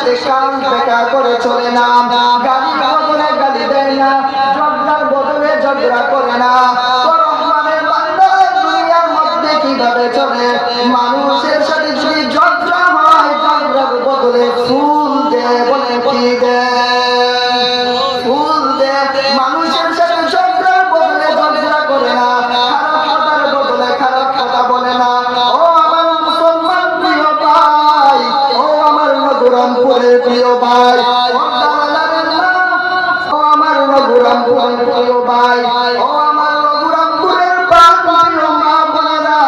সাথে কান দেখা করে চলে না, গালির বদলে গালি দেয় না, ঝগড়ার বদলে ঝগড়া করে না। রহমানের বান্দা দুনিয়ার মধ্যে কিভাবে চলে? মানুষের সাথে যদি ঝগড়া হয়, ঝগড়ার বদলে ফুল দেয়। বলে কি দেয়? ফুল দেয়। মানুষের সাথে ঝগড়ার বদলে ঝগড়া করে না, খারাপ কথার বদলে খারাপ কথা বলে না। ও আমার মুসলমান প্রিয় ভাই, ও আমার নবরঙ্গপুরের প্রিয় ভাই, ও আমার নবরঙ্গপুরের প্রিয় ভাই, ও আমার নবরঙ্গপুরের প্রিয় মা বোনেরা,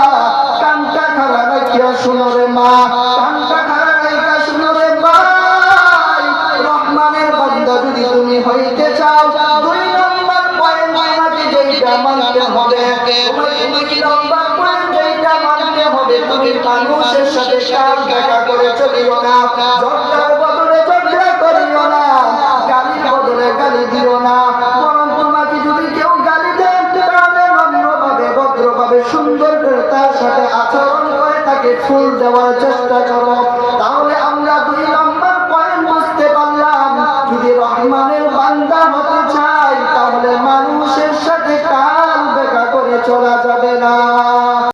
কানটা খাড়া রাখিয়া শুনো রে মা, কানটা খাড়া রাখিয়া শুনো রে ভাই। রহমানের বান্দা যদি তুমি হইতে চাও, 2 নম্বর পয়েন্ট তোমাকে যেটা মানতে হবে, তুমি নম্বর পয়েন্ট যেটা মানতে হবে, তুমি মানুষের সাথে কান দেখা করে চলিও না, ঝগড়ার বদলে ঝগড়া করিও না, গালির বদলে গালি দিও না। বরং তোমাকে যদি কেউ গালি দেয়, তাহলে নম্রভাবে ভদ্রভাবে সুন্দর করে তার সাথে আচরণ করে তাকে ফুল দেওয়ার চেষ্টা